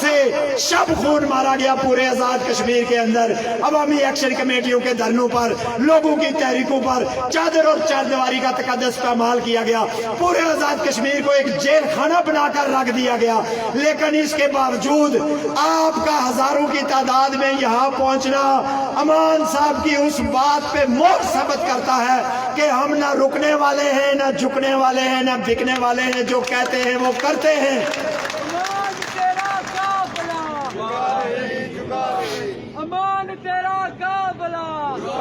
سے شب خون مارا گیا پورے آزاد کشمیر کے اندر، عوامی ایکشن کمیٹیوں کے دھرنوں پر، لوگوں کی تحریکوں پر چادر اور چاردیواری کا تقدس پامال کیا گیا، پورے آزاد کشمیر کو ایک جیل خانہ بنا کر رکھ دیا گیا۔ لیکن اس کے باوجود آپ کا ہزاروں کی تعداد میں یہاں پہنچنا امان صاحب کی اس بات پہ مہر ثابت کرتا ہے کہ ہم نہ رکنے والے ہیں، نہ جھکنے والے ہیں، نہ بکنے والے ہیں، جو کہتے ہیں وہ کرتے ہیں۔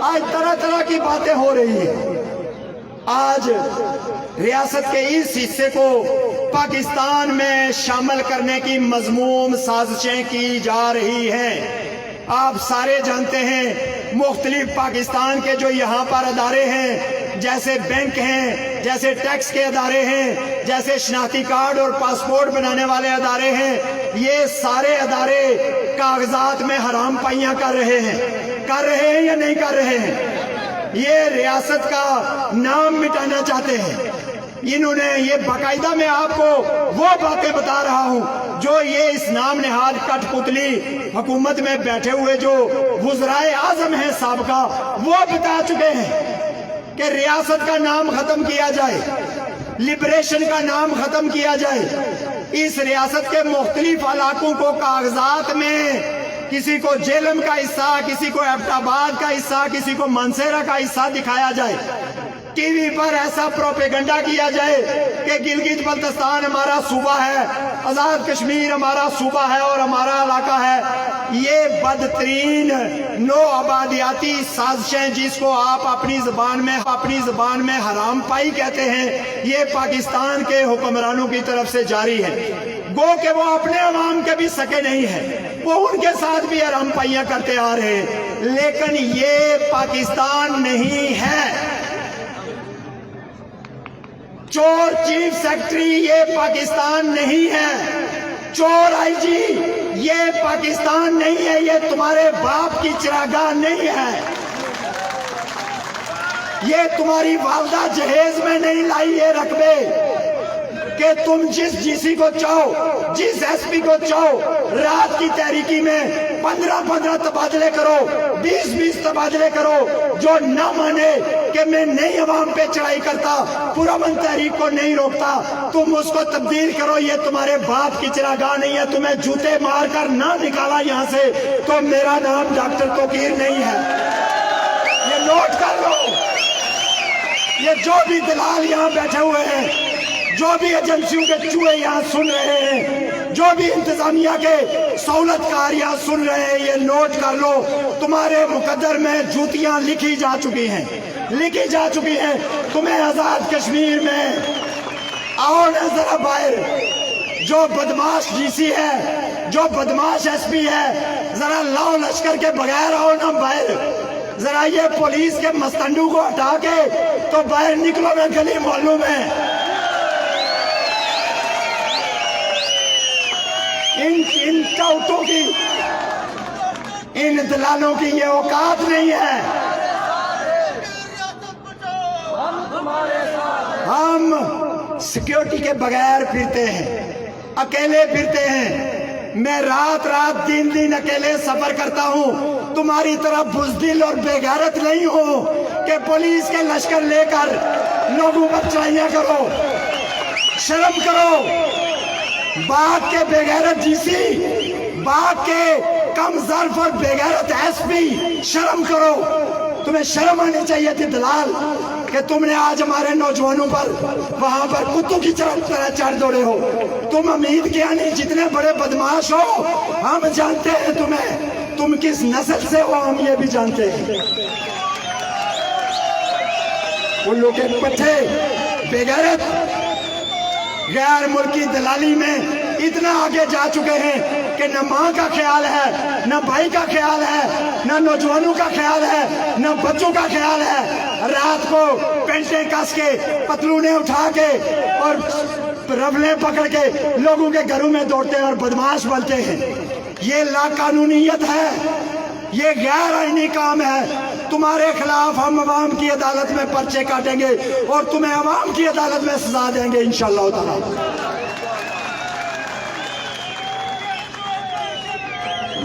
آج طرح طرح کی باتیں ہو رہی ہیں۔ آج ریاست کے اس حصے کو پاکستان میں شامل کرنے کی مذموم سازشیں کی جا رہی ہیں۔ آپ سارے جانتے ہیں مختلف پاکستان کے جو یہاں پر ادارے ہیں، جیسے بینک ہیں، جیسے ٹیکس کے ادارے ہیں، جیسے شناختی کارڈ اور پاسپورٹ بنانے والے ادارے ہیں، یہ سارے ادارے کاغذات میں حرام پائیاں کر رہے ہیں یا نہیں کر رہے ہیں؟ یہ ریاست کا نام مٹانا چاہتے ہیں۔ انہوں نے یہ باقاعدہ میں آپ کو وہ باتیں بتا رہا ہوں جو یہ اس نام نہاد کٹ پتلی حکومت میں بیٹھے ہوئے جو وزرائے اعظم ہیں سابقہ، وہ بتا چکے ہیں کہ ریاست کا نام ختم کیا جائے، لبریشن کا نام ختم کیا جائے، اس ریاست کے مختلف علاقوں کو کاغذات میں کسی کو جیلم کا حصہ، کسی کو ایبٹ آباد کا حصہ، کسی کو مانسہرہ کا حصہ دکھایا جائے، ٹی وی پر ایسا پروپیگنڈا کیا جائے کہ گلگت بلتستان ہمارا صوبہ ہے، آزاد کشمیر ہمارا صوبہ ہے اور ہمارا علاقہ ہے۔ یہ بدترین نو آبادیاتی سازشیں جس کو آپ اپنی زبان میں حرام پائی کہتے ہیں، یہ پاکستان کے حکمرانوں کی طرف سے جاری ہے۔ گو کہ وہ اپنے عوام کے بھی سکے نہیں ہیں، وہ ان کے ساتھ بھی حرام پائیاں کرتے آ رہے ہیں، لیکن یہ پاکستان نہیں ہے۔ چور چیف سیکرٹری یہ پاکستان نہیں ہے، چور آئی جی یہ پاکستان نہیں ہے، یہ تمہارے باپ کی چراگاہ نہیں ہے، یہ تمہاری والدہ جہیز میں نہیں لائی یہ رقبے کہ تم جس جی سی کو چاہو، جس ایس پی کو چاہو رات کی تحریکی میں 15 تبادلے کرو، 20 تبادلے کرو، جو نہ مانے کہ میں نئی عوام پہ چڑھائی کرتا، پرامن تحریک کو نہیں روکتا، تم اس کو تبدیل کرو، یہ تمہارے باپ کی چراگاہ نہیں ہے، تمہیں جوتے مار کر نہ نکالا یہاں سے تو میرا نام ڈاکٹر توقیر نہیں ہے۔ یہ نوٹ کر لو، یہ جو بھی دلال یہاں بیٹھے ہوئے ہیں، جو بھی ایجنسیوں کے چوہے یہاں سن رہے ہیں، جو بھی انتظامیہ کے سہولت کار یہاں سن رہے ہیں، یہ نوٹ کر لو، تمہارے مقدر میں جوتیاں لکھی جا چکی ہیں، تمہیں آزاد کشمیر میں آؤ نہ ذرا باہر، جو بدماش ڈی سی ہے، جو بدماش ایس پی ہے، ذرا لاؤ لشکر کے بغیر آؤ نہ باہر، ذرا یہ پولیس کے مستنڈو کو ہٹا کے تو باہر نکلو نہ گلی محلوں میں۔ ان ٹاؤٹوں کی، ان دلالوں کی یہ اوقات نہیں ہے۔ ہم سیکیورٹی کے بغیر پھرتے ہیں، اکیلے پھرتے ہیں، میں رات دن اکیلے سفر کرتا ہوں، تمہاری طرح بزدل اور بے غیرت نہیں ہوں کہ پولیس کے لشکر لے کر لوگوں پر چڑھائیاں کرو۔ شرم کرو، باغ کے بے غیرت جی سی، باغ کے کم ظرف اور بے غیرت ایس پی، شرم کرو، تمہیں شرم آنی چاہیے تھی دلال کہ تم نے آج ہمارے نوجوانوں پر وہاں پر کتوں کی طرح چڑھ دوڑے ہو۔ تم امید کیا نہیں، جتنے بڑے بدماش ہو ہم جانتے ہیں تمہیں، تم کس نسل سے ہو ہم یہ بھی جانتے ہیں۔ ان لوگ کے پٹھے بے غیرت غیر ملکی دلالی میں اتنا آگے جا چکے ہیں کہ نہ ماں کا خیال ہے، نہ بھائی کا خیال ہے، نہ نوجوانوں کا خیال ہے، نہ بچوں کا خیال ہے۔ رات کو پینٹیں کس کے، پتلونے اٹھا کے اور رولیں پکڑ کے لوگوں کے گھروں میں دوڑتے ہیں اور بدماش بنتے ہیں۔ یہ لا قانونیت ہے، یہ غیر آئینی کام ہے۔ تمہارے خلاف ہم عوام کی عدالت میں پرچے کاٹیں گے اور تمہیں عوام کی عدالت میں سزا دیں گے انشاءاللہ تعالی۔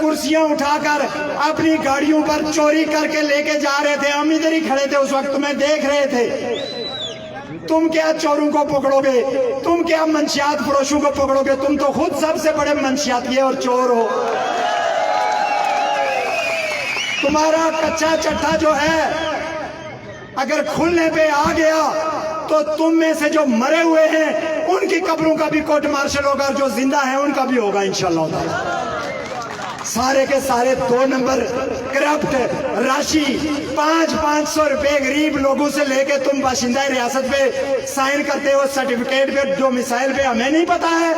کرسیاں اٹھا کر اپنی گاڑیوں پر چوری کر کے لے کے جا رہے تھے. ہم ادھر ہی کھڑے تھے اس وقت, تمہیں دیکھ رہے تھے. تم کیا چوروں کو پکڑو گے, تم کیا منشیات فروشوں کو پکڑو گے, تم تو خود سب سے بڑے منشیاتیے اور چور ہو. تمہارا کچا چٹھا جو ہے اگر کھلنے پہ آ گیا تو تم میں سے جو مرے ہوئے ہیں ان کی قبروں کا بھی کورٹ مارشل ہوگا, اور جو زندہ ہیں ان کا بھی ہوگا انشاءاللہ. سارے کے سارے 2 نمبر کرپٹ راشی 500 روپے غریب لوگوں سے لے کے تم باشندہ ریاست پہ سائن کرتے ہو سرٹیفکیٹ پہ, ڈومیسائل پہ. ہمیں نہیں پتا ہے,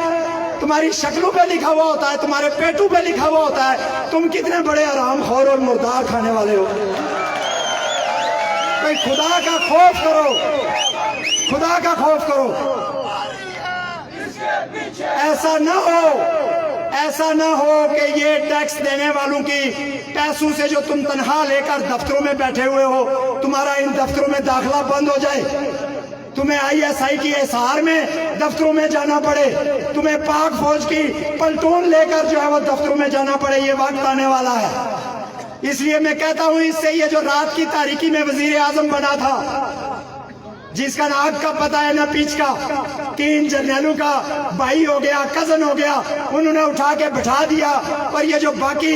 تمہاری شکلوں پہ لکھا ہوا ہوتا ہے, تمہارے پیٹوں پہ لکھا ہوا ہوتا ہے. تم کتنے بڑے حرام خور اور مردار کھانے والے ہو. کوئی خدا کا خوف کرو, خدا کا خوف کرو. ایسا نہ ہو کہ یہ ٹیکس دینے والوں کی پیسوں سے جو تم تنخواہ لے کر دفتروں میں بیٹھے ہوئے ہو, تمہارا ان دفتروں میں داخلہ بند ہو جائے. تمہیں ISI کی احصار میں دفتروں میں جانا پڑے, تمہیں پاک فوج کی پلٹون لے کر جو ہے وہ دفتروں میں جانا پڑے. یہ وقت آنے والا ہے. اس لیے میں کہتا ہوں, اس سے یہ جو رات کی تاریکی میں وزیر اعظم بنا تھا, جس کا نہ آگ کا پتہ ہے نہ پیچھ کا, 3 جرنیلوں کا بھائی ہو گیا, کزن ہو گیا, انہوں نے اٹھا کے بٹھا دیا. اور یہ جو باقی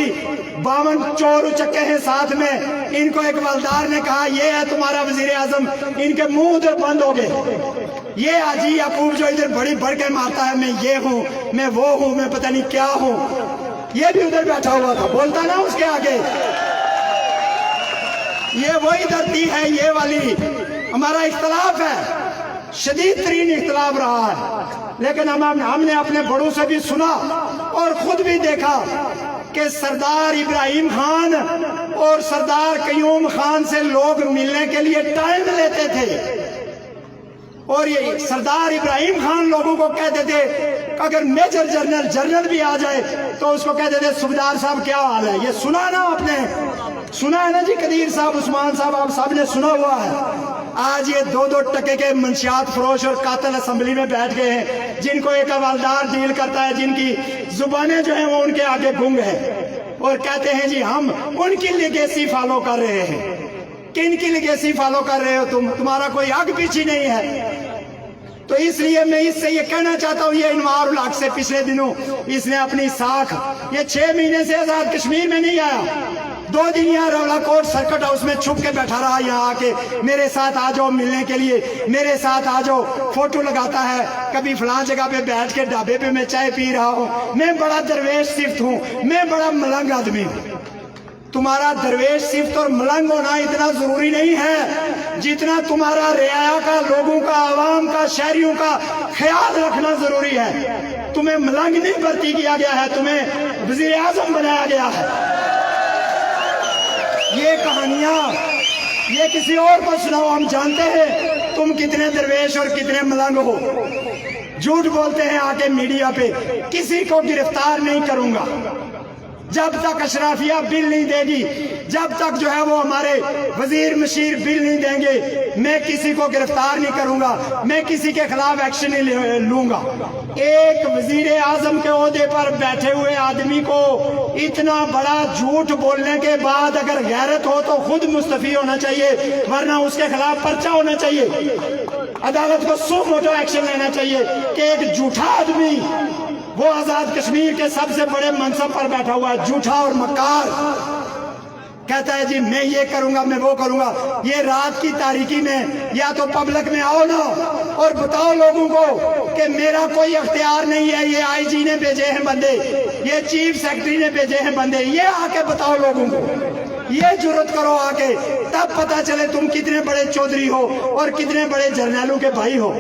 52 چور اچکے ہیں ساتھ میں, ان کو ایک والدار نے کہا یہ ہے تمہارا وزیر اعظم. ان کے منہ ادھر بند ہو گئے. یہ حاجی یعقوب جو ادھر بڑی بڑھ کے مارتا ہے, میں یہ ہوں, میں وہ ہوں, میں پتہ نہیں کیا ہوں, یہ بھی ادھر بیٹھا ہوا تھا, بولتا نا اس کے آگے. یہ وہی دھرتی ہے, یہ والی. ہمارا اختلاف ہے, شدید ترین اختلاف رہا ہے, لیکن ہم نے اپنے بڑوں سے بھی سنا اور خود بھی دیکھا کہ سردار ابراہیم خان اور سردار قیوم خان سے لوگ ملنے کے لیے ٹائم لیتے تھے. اور یہ سردار ابراہیم خان لوگوں کو کہتے تھے, اگر میجر جنرل بھی آ جائے تو اس کو کہتے تھے صوبیدار صاحب کیا حال ہے. یہ سنا نا آپ نے, سنا ہے نا جی, قدیر صاحب, عثمان صاحب, آپ سب نے سنا ہوا ہے. آج یہ 2 ٹکے کے منشیات فروش اور قاتل اسمبلی میں بیٹھ گئے ہیں, جن کو ایک حوالدار ڈیل کرتا ہے, جن کی زبانیں جو ہیں وہ ان کے آگے گنگ ہیں, اور کہتے ہیں جی ہم ان کی لیگیسی فالو کر رہے ہیں. کن کی لیگیسی فالو کر رہے ہو تم؟ تمہارا کوئی آگ پیچھے نہیں ہے. تو اس لیے میں اس سے یہ کہنا چاہتا ہوں, یہ انوار الحق سے پچھلے دنوں اس نے اپنی ساکھ, یہ 6 مہینے سے آزاد کشمیر میں نہیں آیا, 2 دن یہاں رولا کوٹ سرکٹ ہاؤس میں چھپ کے بیٹھا رہا. یہاں آ کے میرے ساتھ آ جاؤ ملنے کے لیے, میرے ساتھ آ جاؤ, فوٹو لگاتا ہے. کبھی فلاں جگہ پہ بیٹھ کے ڈھابے پہ میں چائے پی رہا ہوں. میں بڑا درویش صفت ہوں, میں بڑا ملنگ آدمی ہوں. تمہارا درویش صفت اور ملنگ ہونا اتنا ضروری نہیں ہے جتنا تمہارا رعایا کا, لوگوں کا, عوام کا, شہریوں کا خیال رکھنا ضروری ہے. تمہیں ملنگ نہیں بھرتی کیا گیا ہے, تمہیں وزیر اعظم بنایا گیا ہے. یہ کہانیاں یہ کسی اور کو سناؤ, ہم جانتے ہیں تم کتنے درویش اور کتنے ملنگ ہو. جھوٹ بولتے ہیں آ کے میڈیا پہ, کسی کو گرفتار نہیں کروں گا جب تک اشرافیہ بل نہیں دے گی, جب تک جو ہے وہ ہمارے وزیر مشیر بل نہیں دیں گے, میں کسی کو گرفتار نہیں کروں گا, میں کسی کے خلاف ایکشن نہیں لوں گا. ایک وزیر اعظم کے عہدے پر بیٹھے ہوئے آدمی کو اتنا بڑا جھوٹ بولنے کے بعد اگر غیرت ہو تو خود مستعفی ہونا چاہیے, ورنہ اس کے خلاف پرچہ ہونا چاہیے. عدالت کو سو موٹو ایکشن لینا چاہیے کہ ایک جھوٹا آدمی, وہ آزاد کشمیر کے سب سے بڑے منصب پر بیٹھا ہوا ہے, جھوٹا اور مکار, کہتا ہے جی میں یہ کروں گا, میں وہ کروں گا. یہ رات کی تاریکی میں یا تو پبلک میں آؤ نا اور بتاؤ لوگوں کو کہ میرا کوئی اختیار نہیں ہے, یہ IG نے بھیجے ہیں بندے, یہ چیف سیکرٹری نے بھیجے ہیں بندے, یہ آ کے بتاؤ لوگوں کو, یہ جرت کرو آ کے, تب پتا چلے تم کتنے بڑے چودھری ہو اور کتنے بڑے جرنیلوں کے بھائی ہو.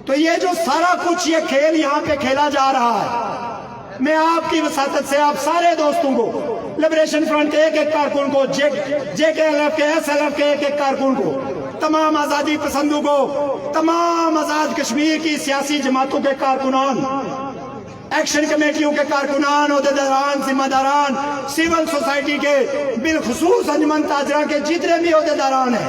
تو یہ جو سارا کچھ یہ کھیل یہاں پہ کھیلا جا رہا ہے, میں آپ کی وساطت سے آپ سارے دوستوں کو, لبریشن فرنٹ کے ایک ایک کارکن کو, JKLF کے, SLF کے ایک ایک کارکن کو, تمام آزادی پسندوں کو, تمام آزاد کشمیر کی سیاسی جماعتوں کے کارکنان, ایکشن کمیٹیوں کے کارکنان, عہدیداران, ذمہ داران, سول سوسائٹی کے, بالخصوص انجمن تاجرہ کے جتنے بھی عہدیداران ہیں,